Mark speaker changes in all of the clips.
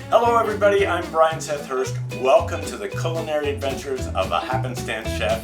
Speaker 1: Hello everybody, I'm Brian Seth Hurst. Welcome to the culinary adventures of a happenstance chef.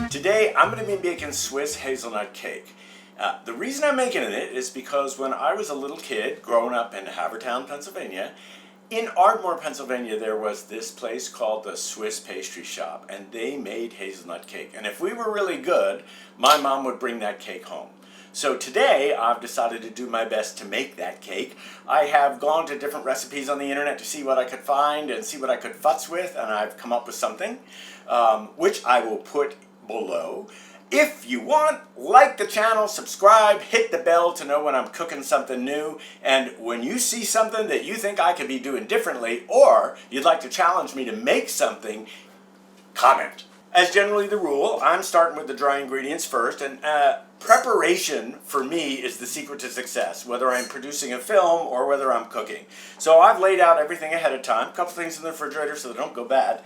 Speaker 1: Today I'm going to be making Swiss hazelnut cake. The reason I'm making it is because when I was a little kid growing up in Havertown, Pennsylvania, in Ardmore, Pennsylvania, there was this place called the Swiss Pastry Shop, and they made hazelnut cake. And if we were really good, my mom would bring that cake home. So today, I've decided to do my best to make that cake. I have gone to different recipes on the internet to see what I could find and see what I could futz with, and I've come up with something, which I will put below. If you want, like the channel, subscribe, hit the bell to know when I'm cooking something new, and when you see something that you think I could be doing differently, or you'd like to challenge me to make something, comment. As generally the rule, I'm starting with the dry ingredients first, and preparation for me is the secret to success, whether I'm producing a film or whether I'm cooking. So I've laid out everything ahead of time, a couple things in the refrigerator so they don't go bad.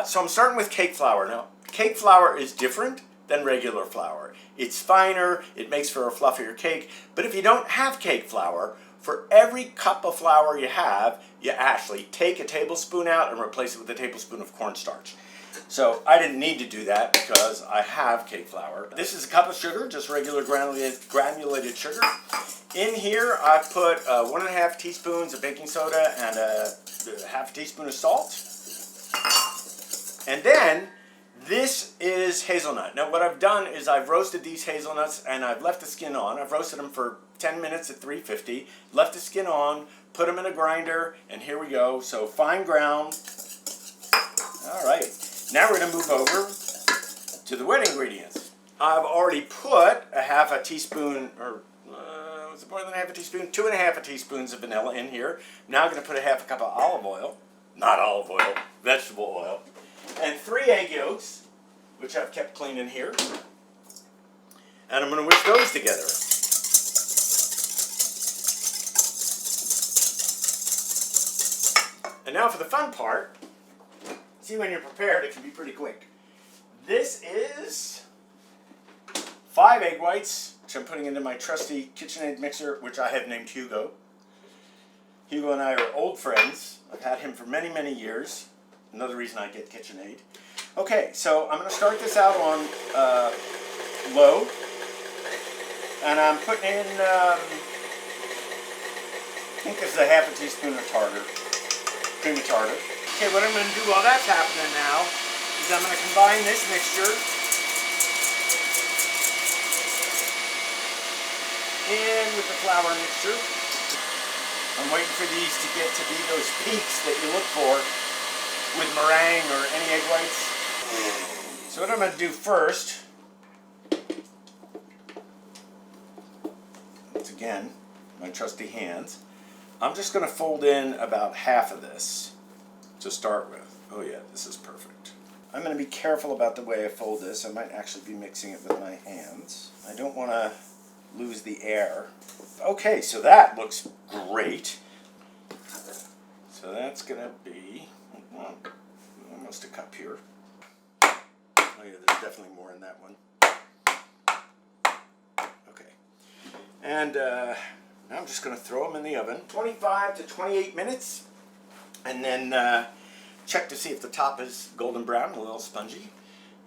Speaker 1: So I'm starting with cake flour. Now, cake flour is different than regular flour. It's finer, it makes for a fluffier cake, but if you don't have cake flour, for every cup of flour you have, you actually take a tablespoon out and replace it with a tablespoon of cornstarch. So I didn't need to do that because I have cake flour. This is a cup of sugar, just regular granulated sugar. In here I've put 1.5 teaspoons of baking soda and a half a teaspoon of salt. And then this is hazelnut. Now what I've done is I've roasted these hazelnuts and I've left the skin on. I've roasted them for 10 minutes at 350, left the skin on, put them in a grinder, and here we go. So fine ground. All right, now we're gonna move over to the wet ingredients. I've already put a half a teaspoon, or was it more than half a teaspoon? 2.5 teaspoons of vanilla in here. Now I'm gonna put a half a cup of olive oil, not olive oil, vegetable oil. And 3 egg yolks, which I've kept clean in here. And I'm going to whisk those together. And now for the fun part. See, when you're prepared, it can be pretty quick. This is 5 egg whites, which I'm putting into my trusty KitchenAid mixer, which I have named Hugo. Hugo and I are old friends. I've had him for many, many years. Another reason I get KitchenAid. Okay, so I'm going to start this out on low. And I'm putting in, I think this is a half a teaspoon of tartar, cream of tartar. Okay, what I'm going to do while that's happening now is I'm going to combine this mixture in with the flour mixture. I'm waiting for these to get to be those peaks that you look for with meringue or any egg whites. So what I'm going to do first, once again, my trusty hands, I'm just going to fold in about half of this to start with. Oh yeah, this is perfect. I'm going to be careful about the way I fold this. I might actually be mixing it with my hands. I don't want to lose the air. Okay, so that looks great. So that's going to be almost a cup here. Oh yeah, there's definitely more in that one. Okay. And now I'm just going to throw them in the oven. 25 to 28 minutes. And then check to see if the top is golden brown, a little spongy.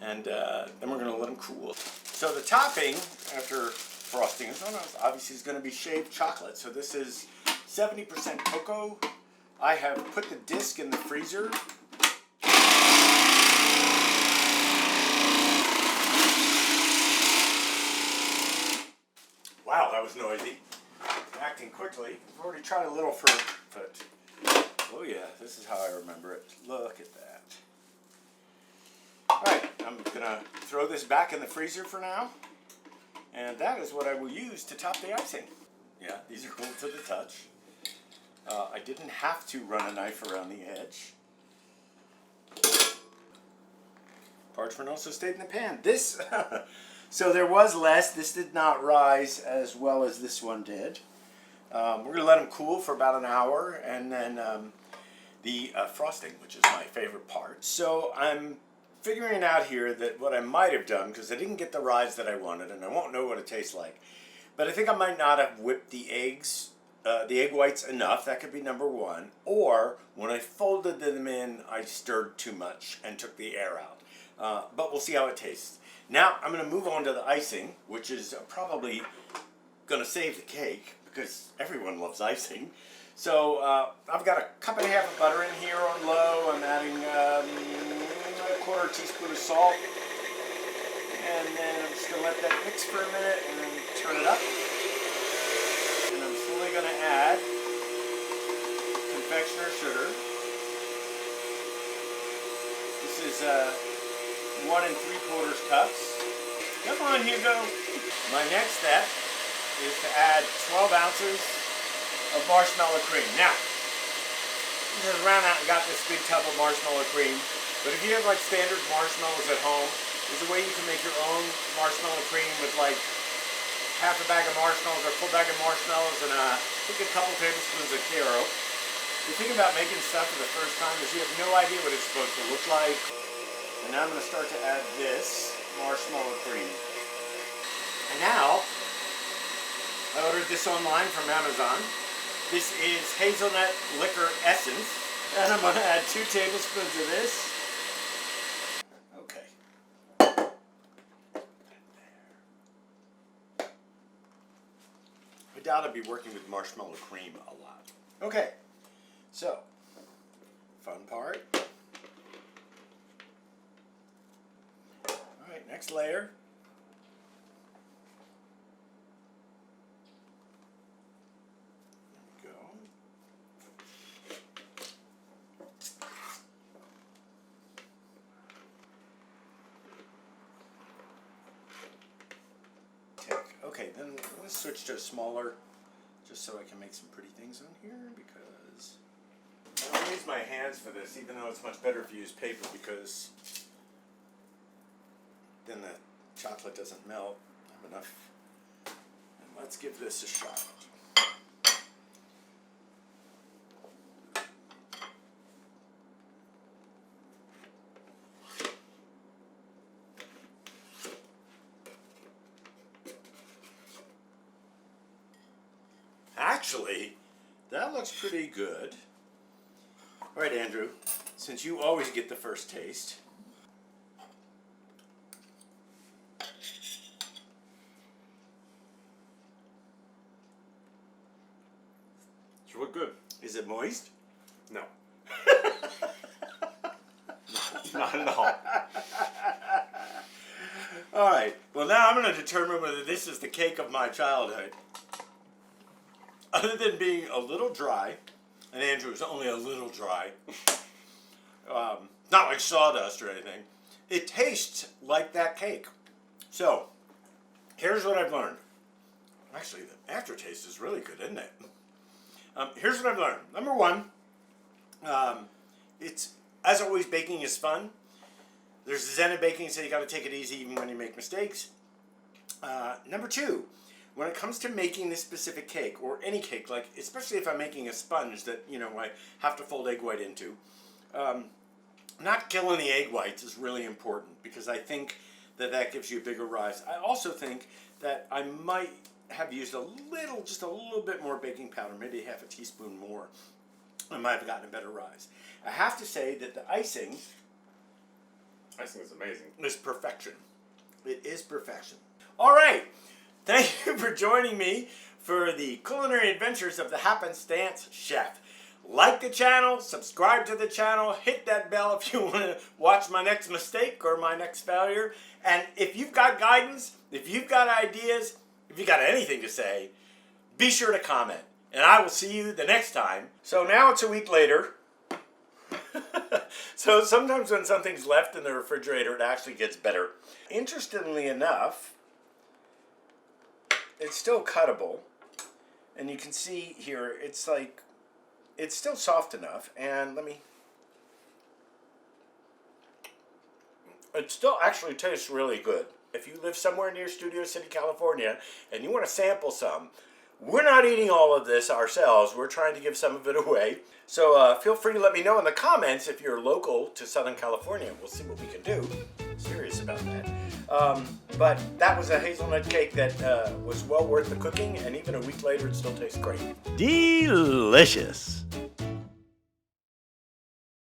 Speaker 1: And then we're going to let them cool. So the topping, after frosting, obviously is going to be shaved chocolate. So this is 70% cocoa. I have put the disc in the freezer. Wow, that was noisy. Acting quickly. I've already tried a little first, but oh yeah, this is how I remember it. Look at that. Alright, I'm gonna throw this back in the freezer for now. And that is what I will use to top the icing. Yeah, these are cool to the touch. I didn't have to run a knife around the edge. Parchment also stayed in the pan. This, so there was less. This did not rise as well as this one did. We're going to let them cool for about an hour, and then the frosting, which is my favorite part. So I'm figuring out here that what I might have done, because I didn't get the rise that I wanted, and I won't know what it tastes like, but I think I might not have whipped the eggs, the egg whites enough. That could be number one. Or when I folded them in, I stirred too much and took the air out. But we'll see how it tastes. Now I'm going to move on to the icing, which is probably going to save the cake because everyone loves icing. So I've got a cup and a half of butter in here on low. I'm adding a quarter teaspoon of salt. And then I'm just going to let that mix for a minute and then turn it up. And I'm slowly going to add confectioner sugar. This is 1 3/4 cups. Come on, Hugo. My next step is to add 12 ounces of marshmallow cream. Now, I just ran out and got this big tub of marshmallow cream. But if you have like standard marshmallows at home, there's a way you can make your own marshmallow cream with like half a bag of marshmallows or a full bag of marshmallows and I think a couple tablespoons of Caro. The thing about making stuff for the first time is you have no idea what it's supposed to look like. And now I'm going to start to add this marshmallow cream. And now, I ordered this online from Amazon. This is hazelnut liquor essence. And I'm going to add 2 tablespoons of this. I doubt I'd be working with marshmallow cream a lot. Okay, so, fun part. Alright, next layer. There we go. Okay, then let's switch to a smaller, just so I can make some pretty things on here, because I don't use my hands for this, even though it's much better if you use paper, because then the chocolate doesn't melt. I have enough. And let's give this a shot. Actually, that looks pretty good. All right, Andrew, since you always get the first taste.
Speaker 2: It's really good.
Speaker 1: Is it moist?
Speaker 2: No. Not at all.
Speaker 1: All right, well now I'm going to determine whether this is the cake of my childhood. Other than being a little dry, and Andrew is only a little dry, not like sawdust or anything, it tastes like that cake. So, here's what I've learned. Actually, the aftertaste is really good, isn't it? Here's what I've learned. Number one, it's, as always, baking is fun. There's a zen in baking, so you got to take it easy even when you make mistakes. Number two, when it comes to making this specific cake, or any cake, like especially if I'm making a sponge that, you know, I have to fold egg white into, not killing the egg whites is really important, because I think that that gives you a bigger rise. I also think that I might have used just a little bit more baking powder, maybe half a teaspoon more. I might have gotten a better rise. I have to say that the icing
Speaker 2: is amazing.
Speaker 1: Is perfection. It is perfection. All right. Thank you for joining me for the culinary adventures of the Happenstance Chef. Like the channel, subscribe to the channel, hit that bell if you want to watch my next mistake or my next failure. And if you've got guidance, if you've got ideas, if you've got anything to say, be sure to comment. And I will see you the next time. So now it's a week later. So sometimes when something's left in the refrigerator, it actually gets better. Interestingly enough, it's still cuttable, and you can see here it's like it's still soft enough, and it still actually tastes really good. If you live somewhere near Studio City, California, and you want to sample some, we're not eating all of this ourselves. We're trying to give some of it away. So feel free to let me know in the comments if you're local to Southern California. We'll see what we can do. I'm serious about that. But that was a hazelnut cake that was well worth the cooking, and even a week later, it still tastes great.
Speaker 3: Delicious.